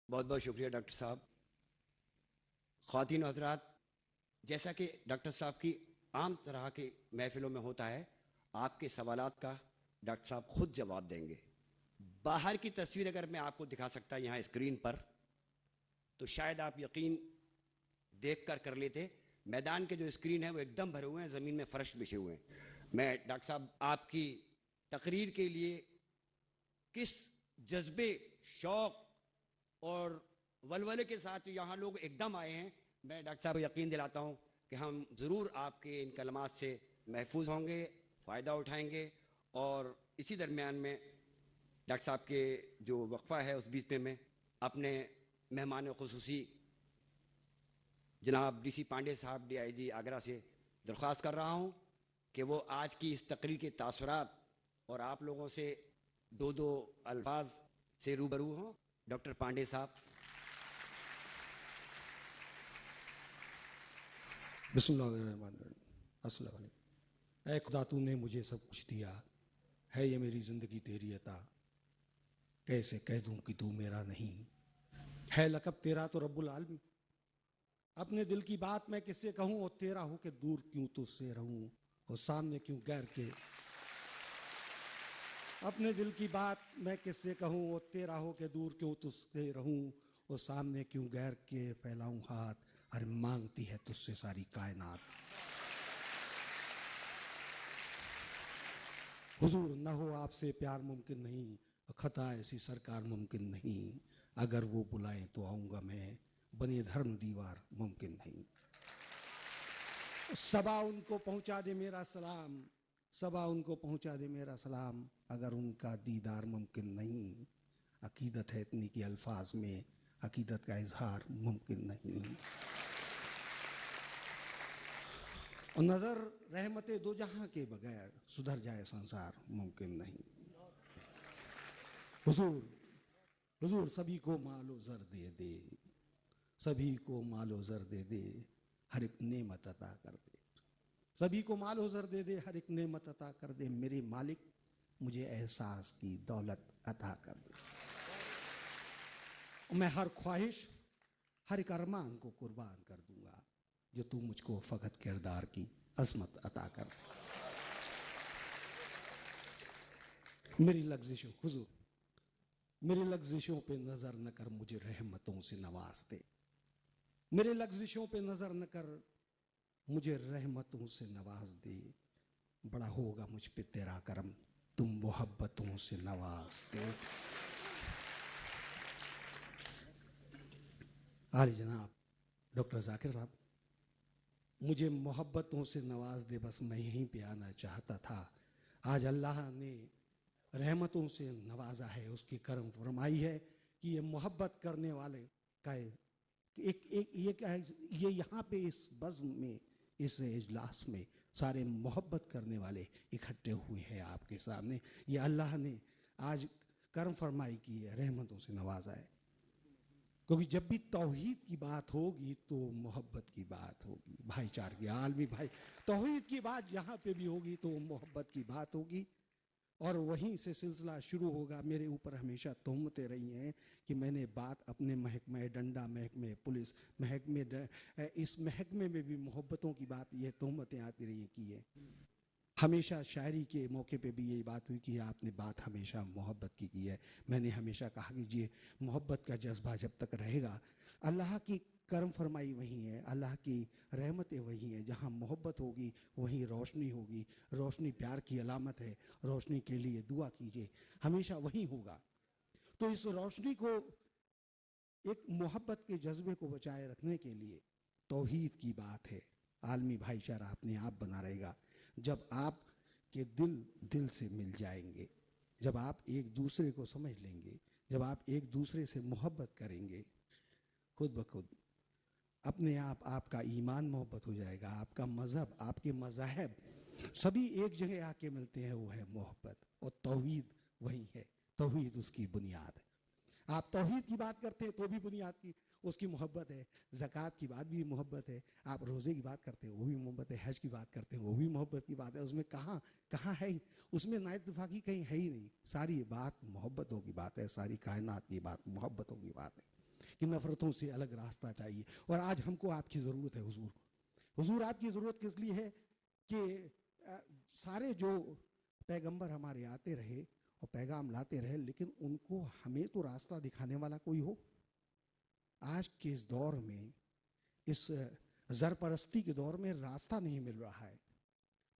بہت بہت شکریہ ڈاکٹر صاحب. خواتین و حضرات، جیسا کہ ڈاکٹر صاحب کی عام طرح کی محفلوں میں ہوتا ہے، آپ کے سوالات کا ڈاکٹر صاحب خود جواب دیں گے. باہر کی تصویر اگر میں آپ کو دکھا سکتا یہاں اسکرین پر تو شاید آپ یقین دیکھ کر لیتے. میدان کے جو اسکرین ہے وہ ایک دم بھرے ہوئے ہیں، زمین میں فرش بچھے ہوئے ہیں. میں ڈاکٹر صاحب آپ کی تقریر کے لیے کس جذبے، شوق اور ولولے کے ساتھ یہاں لوگ ایک دم آئے ہیں، میں ڈاکٹر صاحب یقین دلاتا ہوں کہ ہم ضرور آپ کے ان کلمات سے محفوظ ہوں گے، فائدہ اٹھائیں گے. اور اسی درمیان میں ڈاکٹر صاحب کے جو وقفہ ہے اس بیچ میں اپنے مہمان خصوصی جناب ڈی سی پانڈے صاحب ڈی آئی جی آگرہ سے درخواست کر رہا ہوں کہ وہ آج کی اس تقریر کے تاثرات اور آپ لوگوں سے دو الفاظ سے روبرو ہوں. ڈاکٹر پانڈے صاحب. بسم اللہ الرحمن الرحیم. السلام علیکم. اے خدا تو نے مجھے سب کچھ دیا ہے، یہ میری زندگی تیری عطا، کیسے کہہ دوں کہ تو میرا نہیں ہے. لقب تیرا تو رب العالمین، اپنے دل کی بات میں کس سے کہوں، اور تیرا ہو کہ دور کیوں تجھ سے رہوں، اور سامنے کیوں غیر کے. اپنے دل کی بات میں کس سے کہوں، اور تیرا ہو کہ دور کیوں تجھ سے رہوں، اور سامنے کیوں غیر کے پھیلاؤں ہاتھ. ارے مانگتی ہے تجھ سے ساری کائنات. حضور نہ ہو آپ سے پیار ممکن نہیں، خطا ایسی سرکار ممکن نہیں. اگر وہ بلائیں تو آؤں گا میں، بنے دھرم دیوار ممکن نہیں. صبا ان کو پہنچا دے میرا سلام، صبا ان کو پہنچا دے میرا سلام، اگر ان کا دیدار ممکن نہیں. عقیدت ہے اتنی کہ الفاظ میں عقیدت کا اظہار ممکن نہیں. اور نظر رحمت دو جہاں کے بغیر سدھر جائے سنسار ممکن نہیں. حضور سبھی کو مال و زر دے دے، سبھی کو مال و زر دے دے، ہر ایک نعمت عطا کر دے. سبھی کو مال و زر دے دے، ہر ایک نعمت عطا کر دے. میرے مالک مجھے احساس کی دولت عطا کر دے. میں ہر خواہش، ہر ایک ارمان کو قربان کر دوں گا، جو تو مجھ کو فقط کردار کی عظمت عطا کر دے. میری لغزشوں حضور، میری لغزشوں پہ نظر نہ کر، مجھے رحمتوں سے نواز دے. میرے لغزشوں پہ نظر نہ کر، مجھے رحمتوں سے نواز دے. بڑا ہوگا مجھ پہ تیرا کرم، تم محبتوں سے نواز دے. عالی جناب ڈاکٹر ذاکر صاحب، مجھے محبتوں سے نواز دے، بس میں یہیں پہ آنا چاہتا تھا. آج اللہ نے رحمتوں سے نوازا ہے، اس کی کرم فرمائی ہے کہ یہ محبت کرنے والے کا یہ یہاں پہ اس بزم میں، اس اجلاس میں سارے محبت کرنے والے اکٹھے ہوئے ہیں آپ کے سامنے. یہ اللہ نے آج کرم فرمائی کی ہے، رحمتوں سے نوازا ہے. کیونکہ جب بھی توحید کی بات ہوگی تو محبت کی بات ہوگی، بھائی چار کی عالمی بھائی. توحید کی بات جہاں پہ بھی ہوگی تو محبت کی بات ہوگی، اور وہیں سے سلسلہ شروع ہوگا. میرے اوپر ہمیشہ تہمتیں رہی ہیں کہ میں نے بات اپنے محکمہ ڈنڈا، محکمہ پولیس، اس محکمے میں بھی محبتوں کی بات، یہ تہمتیں آتی رہی ہیں کی ہے. ہمیشہ شاعری کے موقع پہ بھی یہی بات ہوئی کہ آپ نے بات ہمیشہ محبت کی ہے. میں نے ہمیشہ کہا کہ یہ محبت کا جذبہ جب تک رہے گا، اللہ کی کرم فرمائی وہی ہے، اللہ کی رحمتیں وہی ہیں. جہاں محبت ہوگی وہیں روشنی ہوگی. روشنی پیار کی علامت ہے، روشنی کے لیے دعا کیجیے، ہمیشہ وہی ہوگا. تو اس روشنی کو، ایک محبت کے جذبے کو بچائے رکھنے کے لیے توحید کی بات ہے. عالمی بھائی چارہ اپنے آپ بنا رہے گا. جب آپ کے دل سے مل جائیں گے، جب آپ ایک دوسرے کو سمجھ لیں گے، جب آپ ایک دوسرے سے محبت کریں گے، خود بخود اپنے آپ کا ایمان محبت ہو جائے گا. آپ کا مذہب، آپ کے مذاہب سبھی ایک جگہ آ کے ملتے ہیں، وہ ہے محبت. اور توحید وہی ہے، توحید اس کی بنیاد ہے. آپ توحید کی بات کرتے ہیں تو بھی بنیاد کی اس کی محبت ہے. زکوٰۃ کی بات بھی محبت ہے. آپ روزے کی بات کرتے ہیں وہ بھی محبت ہے. حج کی بات کرتے ہیں وہ بھی محبت کی بات ہے. اس میں کہاں ہے، اس میں نا اتفاقی کہیں ہے ہی نہیں. ساری بات محبتوں کی بات ہے، ساری کائنات کی بات محبتوں کی بات ہے. کہ نفرتوں سے الگ راستہ چاہیے. اور آج ہم کو آپ کی ضرورت ہے حضور. حضور آپ کی ضرورت کس لیے ہے کہ سارے جو پیغمبر ہمارے آتے رہے اور پیغام لاتے رہے, لیکن ان کو ہمیں تو راستہ دکھانے والا کوئی ہو. آج کے اس دور میں, اس زرپرستی کے دور میں راستہ نہیں مل رہا ہے,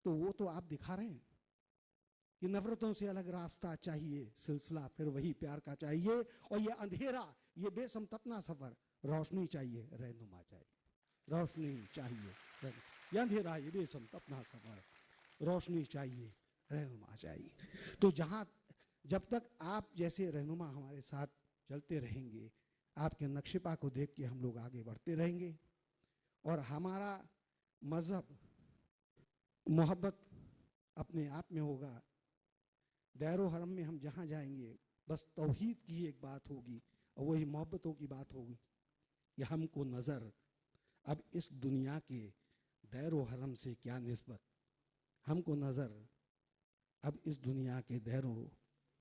تو وہ تو آپ دکھا رہے ہیں کہ نفرتوں سے الگ راستہ چاہیے, سلسلہ پھر وہی پیار کا چاہیے, اور یہ اندھیرا, یہ بے سمت اپنا سفر, روشنی چاہیے, رہنما چاہیے. روشنی چاہیے, یہ اندھیرا, یہ بے سمت اپنا سفر, روشنی چاہیے, رہنما چاہیے. تو جب تک آپ جیسے رہنما ہمارے ساتھ چلتے رہیں گے, آپ کے نقش پا کو دیکھ کے ہم لوگ آگے بڑھتے رہیں گے. اور ہمارا مذہب محبت اپنے آپ میں ہوگا. دیر و حرم میں ہم جہاں جائیں گے بس توحید کی ایک بات ہوگی, اور وہی محبتوں کی بات ہوگی کہ ہم کو نظر اب اس دنیا کے دیر و حرم سے کیا نسبت, ہم کو نظر اب اس دنیا کے دیر و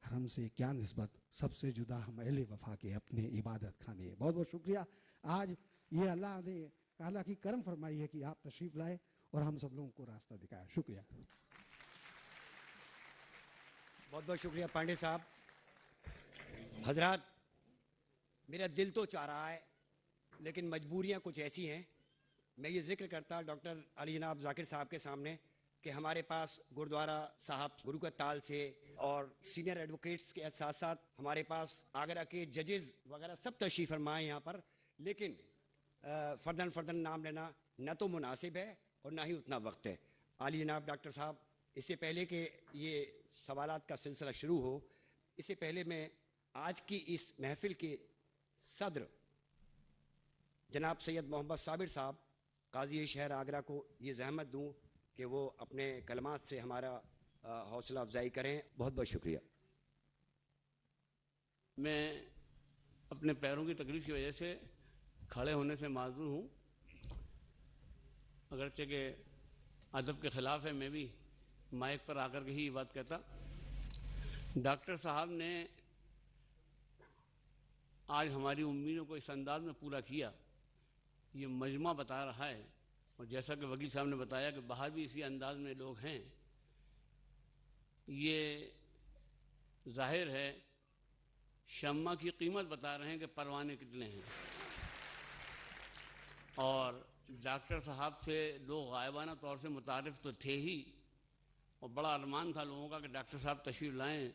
حرم سے کیا نسبت, سب سے جدا ہم اہل وفا کے اپنے عبادت خانے. بہت بہت شکریہ. آج یہ اللہ کی کرم فرمائی ہے کہ آپ تشریف لائے اور ہم سب لوگوں کو راستہ دکھایا. شکریہ. بہت بہت شکریہ پانڈے صاحب. حضرات, میرا دل تو چاہ رہا ہے لیکن مجبوریاں کچھ ایسی ہیں. میں یہ ذکر کرتا ڈاکٹر علی جناب ذاکر صاحب کے سامنے کہ ہمارے پاس گردوارا صاحب گرو کا تال سے اور سینئر ایڈوکیٹس کے ساتھ ساتھ ہمارے پاس آگرہ کے ججز وغیرہ سب تشریف فرمائے یہاں پر, لیکن فردن نام لینا نہ تو مناسب ہے اور نہ ہی اتنا وقت ہے. علی جناب ڈاکٹر صاحب, اس سے پہلے کہ یہ سوالات کا سلسلہ شروع ہو, اس سے پہلے میں آج کی اس محفل کے صدر جناب سید محمد صابر صاحب قاضی شہر آگرہ کو یہ زحمت دوں کہ وہ اپنے کلمات سے ہمارا حوصلہ افزائی کریں. بہت بہت شکریہ. میں اپنے پیروں کی تکلیف کی وجہ سے کھڑے ہونے سے معذور ہوں, اگرچہ کہ ادب کے خلاف ہے, میں بھی مائک پر آ کر کے ہی یہ بات کہتا. ڈاکٹر صاحب نے آج ہماری امیدوں کو اس انداز میں پورا کیا, یہ مجمع بتا رہا ہے, اور جیسا کہ وکیل صاحب نے بتایا کہ باہر بھی اسی انداز میں لوگ ہیں. یہ ظاہر ہے شمع کی قیمت بتا رہے ہیں کہ پروانے کتنے ہیں. اور ڈاکٹر صاحب سے لوگ غائبانہ طور سے متعارف تو تھے ہی, اور بڑا ارمان تھا لوگوں کا کہ ڈاکٹر صاحب تشریف لائیں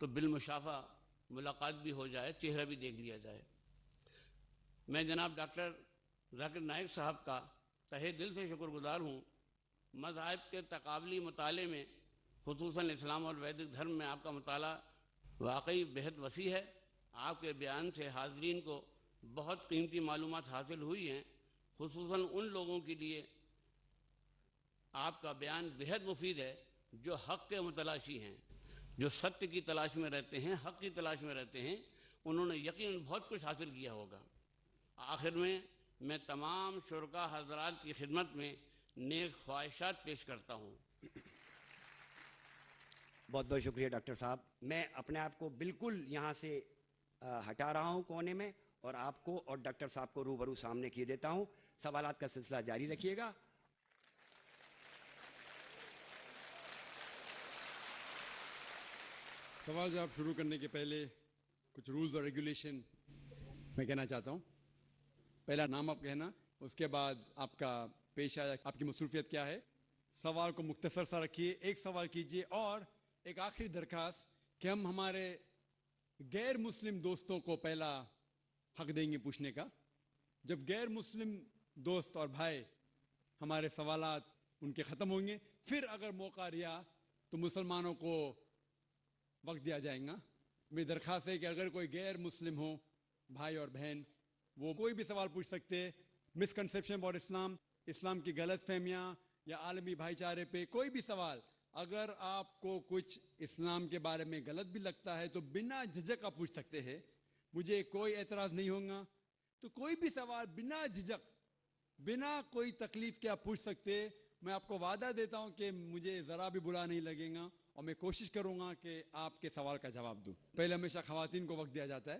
تو بالمشافہ ملاقات بھی ہو جائے, چہرہ بھی دیکھ لیا جائے. میں جناب ڈاکٹر ذاکر نائک صاحب کا تہہ دل سے شکر گزار ہوں. مذاہب کے تقابلی مطالعے میں خصوصاً اسلام اور ویدک دھرم میں آپ کا مطالعہ واقعی بہت وسیع ہے. آپ کے بیان سے حاضرین کو بہت قیمتی معلومات حاصل ہوئی ہیں, خصوصاً ان لوگوں کے لیے آپ کا بیان بہت مفید ہے جو حق کے متلاشی ہیں, جو ستیہ کی تلاش میں رہتے ہیں, حق کی تلاش میں رہتے ہیں. انہوں نے یقیناً بہت کچھ حاصل کیا ہوگا. آخر میں تمام شرکا حضرات کی خدمت میں نیک خواہشات پیش کرتا ہوں. بہت بہت شکریہ ڈاکٹر صاحب. میں اپنے آپ کو بالکل یہاں سے ہٹا رہا ہوں کونے میں, اور آپ کو اور ڈاکٹر صاحب کو روبرو سامنے کیے دیتا ہوں. سوالات کا سلسلہ جاری رکھیے گا. سوال جواب شروع کرنے کے پہلے کچھ رولز اور ریگولیشن میں کہنا چاہتا ہوں. پہلا نام آپ کہنا, اس کے بعد آپ کا پیشہ, آپ کی مصروفیت کیا ہے. سوال کو مختصر سا رکھیے, ایک سوال کیجیے. اور ایک آخری درخواست کہ ہم ہمارے غیر مسلم دوستوں کو پہلا حق دیں گے پوچھنے کا. جب غیر مسلم دوست اور بھائی ہمارے سوالات ان کے ختم ہوں گے, پھر اگر موقع رہا تو مسلمانوں کو وقت دیا جائے گا. میری درخواست ہے کہ اگر کوئی غیر مسلم ہو بھائی اور بہن, وہ کوئی بھی سوال پوچھ سکتے. مسکنسیپشن اباؤٹ اسلام, اسلام کی غلط فہمیاں یا عالمی بھائی چارے پہ کوئی بھی سوال. اگر آپ کو کچھ اسلام کے بارے میں غلط بھی لگتا ہے تو بنا جھجک آپ پوچھ سکتے ہیں, مجھے کوئی اعتراض نہیں ہوگا. تو کوئی بھی سوال بنا جھجک, بنا کوئی تکلیف کے آپ پوچھ سکتے. میں آپ کو وعدہ دیتا ہوں کہ مجھے ذرا بھی برا نہیں لگے گا, اور میں کوشش کروں گا کہ آپ کے سوال کا جواب دوں. پہلے ہمیشہ خواتین کو وقت دیا جاتا ہے.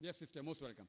Yes, sister, most welcome.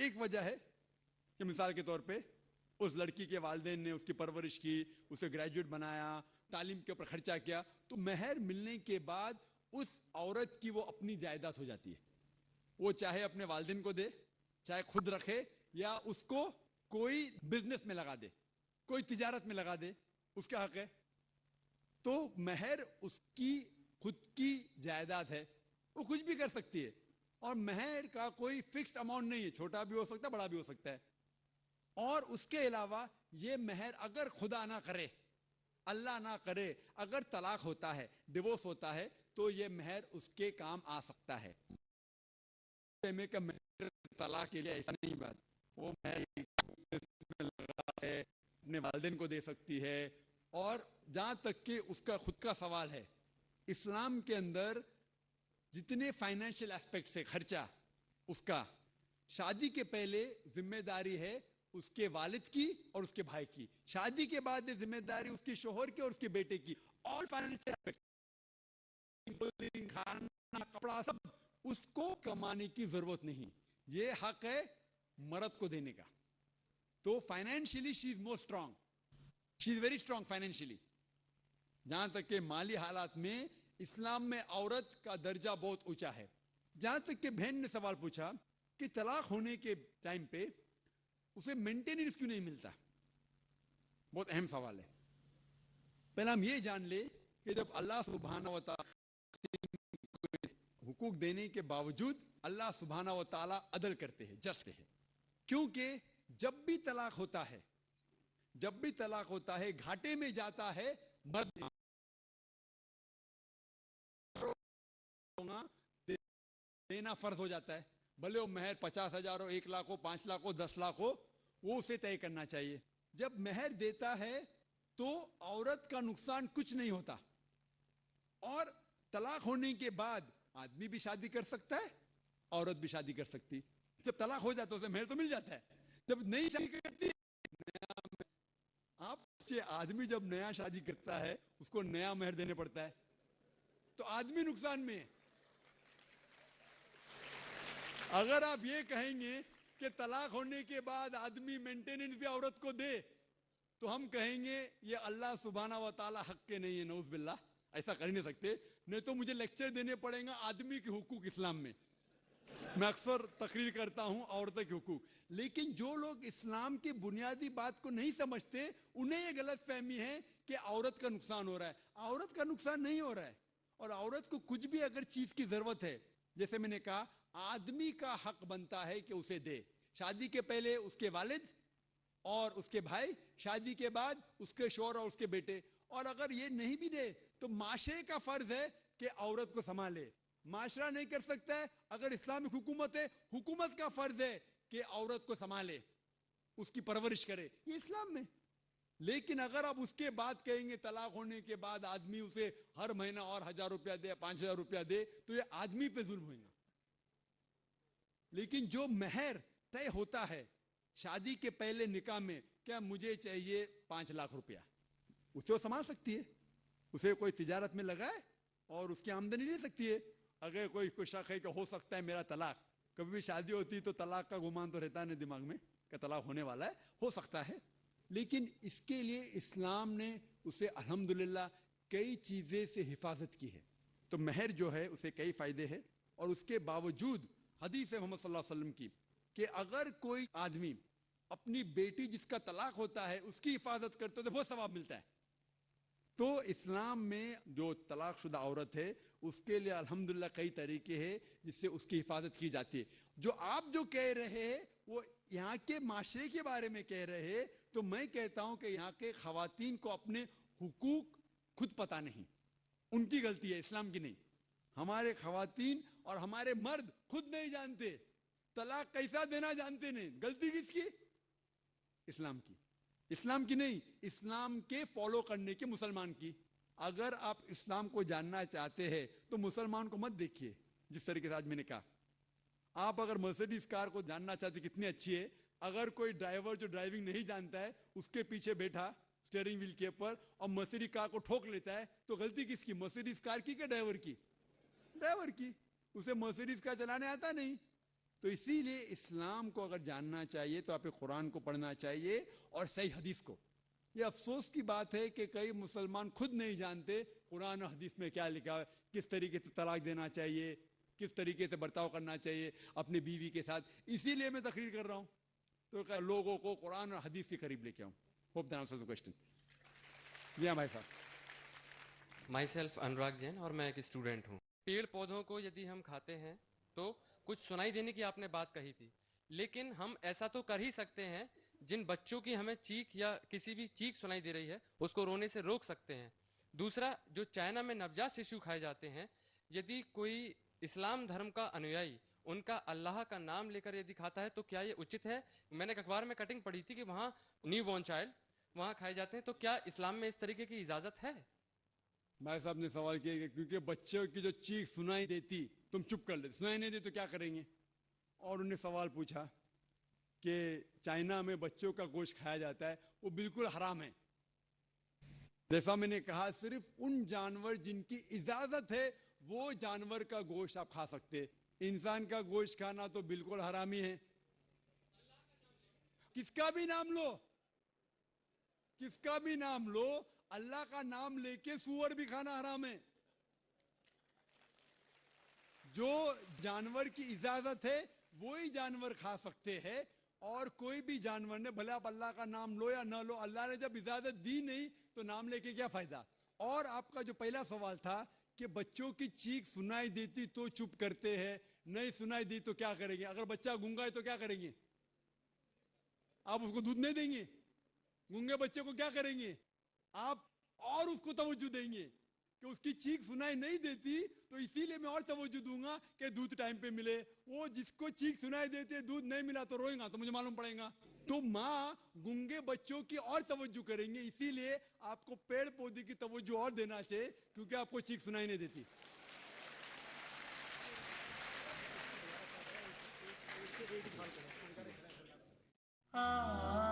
ایک وجہ ہے کہ مثال کے طور پہ اس لڑکی کے والدین نے اس کی پرورش کی, اسے گریجویٹ بنایا, تعلیم کے اوپر خرچہ کیا, تو مہر ملنے کے بعد اس عورت کی وہ اپنی جائیداد ہو جاتی ہے. وہ چاہے اپنے والدین کو دے, چاہے خود رکھے, یا اس کو کوئی بزنس میں لگا دے, کوئی تجارت میں لگا دے, اس کا حق ہے. تو مہر اس کی خود کی جائیداد ہے, وہ کچھ بھی کر سکتی ہے. اور مہر کا کوئی فکسڈ اماؤنٹ نہیں ہے, چھوٹا بھی ہو سکتا ہے, بڑا بھی ہو سکتا ہے. اور اس کے علاوہ یہ مہر اگر خدا نہ کرے, اللہ نہ کرے, اگر طلاق ہوتا ہے, ڈیورس ہوتا ہے, تو یہ مہر اس کے کام آ سکتا ہے. مہر طلاق کے لیے ایسا نہیں بات, وہ مہر اپنے والدین کو دے سکتی ہے. اور جہاں تک کہ اس کا خود کا سوال ہے, اسلام کے اندر جتنے فائنینشیل ایسپیکٹس ہے, خرچہ اس کا, شادی کے پہلے ذمہ داری ہے اس کے والد کی اور اس کے بھائی کی, شادی کے بعد یہ ذمہ داری اس کے شوہر کی اور اس کے بیٹے کی. اور فائنینشیل ایسپیکٹ, کھانا, کپڑا, سب اس کو کمانے کی ضرورت نہیں, یہ حق ہے مرد کو دینے کا. تو financially she is more strong, she is very strong financially. جہاں تک کہ مالی حالات میں اسلام میں عورت کا درجہ بہت اونچا ہے. جہاں تک کہ بہن نے سوال پوچھا کہ طلاق ہونے کے ٹائم پہ اسے مینٹیننس کیوں نہیں ملتا, بہت اہم سوال ہے. پہلے ہم یہ جان لیں کہ جب اللہ سبحانہ و تعالی حقوق دینے کے باوجود اللہ سبحانہ و تعالی عدل کرتے ہیں, جسٹ ہے. کیونکہ جب بھی طلاق ہوتا ہے, جب بھی طلاق ہوتا ہے, گھاٹے میں جاتا ہے مرد, دینا فرض ہو جاتا ہے. بھلے وہ مہر 50,000 ہو, 1 لاکھ ہو, 5 لاکھ ہو, 10 لاکھ ہو, وہ اسے طے کرنا چاہیے. جب مہر دیتا ہے تو عورت کا نقصان کچھ نہیں ہوتا. اور طلاق ہونے کے بعد آدمی بھی شادی کر سکتا ہے, عورت بھی شادی کر سکتی. جب طلاق ہو جاتا ہے اسے مہر تو مل جاتا ہے. جب نئی شادی کرتی ہے, آپ سے آدمی جب نیا شادی کرتا ہے اس کو نیا مہر دینے پڑتا ہے, تو آدمی نقصان میں ہے. اگر آپ یہ کہیں گے کہ طلاق ہونے کے بعد آدمی مینٹیننس بھی عورت کو دے, تو ہم کہیں گے یہ اللہ سبحانہ و تعالی حق کے نہیں ہے, نعوذ باللہ, ایسا کر ہی نہیں سکتے. نہیں تو مجھے لیکچر دینے پڑیں گا آدمی کے حقوق اسلام میں. میں اکثر تقریر کرتا ہوں عورتوں کے حقوق, لیکن جو لوگ اسلام کی بنیادی بات کو نہیں سمجھتے انہیں یہ غلط فہمی ہے کہ عورت کا نقصان ہو رہا ہے. عورت کا نقصان نہیں ہو رہا ہے. اور عورت کو کچھ بھی اگر چیز کی ضرورت ہے, جیسے میں نے کہا, آدمی کا حق بنتا ہے کہ اسے دے. شادی کے پہلے اس کے والد اور اس کے بھائی, شادی کے بعد اس کے شوہر اور اس کے بیٹے. اور اگر یہ نہیں بھی دے تو معاشرے کا فرض ہے کہ عورت کو سنبھالے. معاشرہ نہیں کر سکتا ہے, اگر اسلامک حکومت ہے, حکومت کا فرض ہے کہ عورت کو سنبھالے, اس کی پرورش کرے. یہ اسلام میں. لیکن اگر آپ اس کے بعد کہیں گے طلاق ہونے کے بعد آدمی اسے ہر مہینہ اور 1,000 روپیہ دے, 5,000 روپیہ دے, تو یہ آدمی پہ ظلم ہوگا. لیکن جو مہر طے ہوتا ہے شادی کے پہلے نکاح میں, کیا مجھے چاہیے 5 لاکھ روپیہ, اسے وہ سنبھال سکتی ہے. اسے کوئی تجارت میں لگائے اور اس کی آمدنی لے سکتی ہے. اگر کوئی شک ہے کہ ہو سکتا ہے میرا طلاق, کبھی بھی شادی ہوتی تو طلاق کا گمان تو رہتا نہیں دماغ میں کہ طلاق ہونے والا ہے, ہو سکتا ہے. لیکن اس کے لیے اسلام نے اسے الحمدللہ کئی چیزیں سے حفاظت کی ہے. تو مہر جو ہے اسے کئی فائدے ہیں. اور اس کے باوجود حدیث محمد صلی اللہ علیہ وسلم کی کہ اگر کوئی آدمی اپنی بیٹی جس کا طلاق ہوتا ہے اس کی حفاظت کرتے تو بہت ثواب ملتا ہے. تو اسلام میں جو طلاق شدہ عورت ہے اس کے لیے الحمدللہ کئی طریقے ہیں جس سے اس کی حفاظت کی جاتی ہے. جو آپ جو کہہ رہے ہیں وہ یہاں کے معاشرے کے بارے میں کہہ رہے ہیں, تو میں کہتا ہوں کہ یہاں کے خواتین کو اپنے حقوق خود پتہ نہیں, ان کی غلطی ہے, اسلام کی نہیں. ہمارے خواتین اور ہمارے مرد خود نہیں جانتے, طلاق کیسا دینا جانتے نہیں. غلطی کس کی؟ اسلام کی. اسلام کی نہیں, اسلام کے فالو کرنے کے مسلمان کی. اگر آپ اسلام کو جاننا چاہتے ہیں تو مسلمان کو مت دیکھیے. جس طریقے سے آج میں نے کہا, آپ اگر مرسیڈیز کار کو جاننا چاہتے کتنی اچھی ہے, اگر کوئی ڈرائیور جو ڈرائیونگ نہیں جانتا ہے اس کے پیچھے بیٹھا اسٹیئرنگ ویل کے اوپر اور مرسیڈیز کار کو ٹھوک لیتا ہے, تو غلطی کس کی؟ مرسیڈیز کار کی کہ ڈرائیور کی؟ ڈرائیور کی. اسے مرسیڈیز کار چلانے آتا نہیں. تو اسی لیے اسلام کو اگر جاننا چاہیے تو آپ کو قرآن کو پڑھنا چاہیے اور صحیح حدیث کو. یہ افسوس کی بات ہے کہ کئی مسلمان خود نہیں جانتے قرآن و حدیث میں کیا لکھا ہے, کس طریقے سے طلاق دینا چاہیے, کس طریقے سے برتاؤ کرنا چاہیے اپنی بیوی کے ساتھ. اسی لیے میں تقریر کر رہا ہوں تو لوگوں کو قرآن اور حدیث کے قریب لے کے آؤں. Hope that answers the question. جی ہاں بھائی صاحب. مائی سیلف انوراگ جین اور میں ایک اسٹوڈنٹ ہوں. پیڑ پودوں کو یدی ہم کھاتے ہیں تو کچھ سنائی دینے کی آپ نے بات کہی تھی, لیکن ہم ایسا تو کر ہی سکتے ہیں جن بچوں کی ہمیں چیخ یا کسی بھی چیخ سنائی دے رہی ہے اس کو رونے سے روک سکتے ہیں. دوسرا, جو چائنا میں نوجات ششو کھائے جاتے ہیں, یدی کوئی اسلام دھرم کا انویائی ان کا اللہ کا نام لے کر یدی کھاتا ہے تو کیا یہ اچت ہے؟ میں نے ایک اخبار میں کٹنگ پڑھی تھی کہ وہاں نیو بورن چائلڈ وہاں کھائے جاتے ہیں, تو کیا اسلام میں اس طریقے کی اجازت ہے؟ بھائی صاحب نے سوال کیا کہ کیونکہ بچوں کی جو چیخ سنائی دیتی تم چپ کر لیتے, سنائی نہیں دی تو کیا کریں گے. اور انہوں نے سوال پوچھا کہ چائنا میں بچوں کا گوشت کھایا جاتا ہے, وہ بالکل حرام ہے. جیسا میں نے کہا, صرف ان جانور جن کی اجازت ہے وہ جانور کا گوشت آپ کھا سکتے, انسان کا گوشت کھانا تو بالکل حرامی ہے. کس کا بھی نام لو, کس کا بھی نام لو, اللہ کا نام لے کے سور بھی کھانا حرام ہے. جو جانور کی اجازت ہے وہی جانور کھا سکتے ہیں, اور کوئی بھی جانور نے بھلے آپ اللہ کا نام لو یا نہ لو, اللہ نے جب اجازت دی نہیں تو نام لے کے کیا فائدہ. اور آپ کا جو پہلا سوال تھا کہ بچوں کی چیخ سنائی دیتی تو چپ کرتے ہیں, نہیں سنائی دی تو کیا کریں گے. اگر بچہ گونگا ہے تو کیا کریں گے, آپ اس کو دودھ نہیں دیں گے. گونگے بچے کو کیا کریں گے آپ, اور اس کو توجہ دیں گے کہ اس کی چیخ سنائی نہیں دیتی تو اسی لیے میں اور توجہ دوں گا کہ دودھ ٹائم پہ ملے. وہ جس کو چیخ سنائی دیتی ہے دودھ نہیں ملا تو روئے گا, تو مجھے معلوم پڑے گا. تو ماں گونگے بچوں کی اور توجہ کریں گے, اسی لیے آپ کو پیڑ پودے کی توجہ اور دینا چاہیے کیونکہ آپ کو چیخ سنائی نہیں دیتی. ah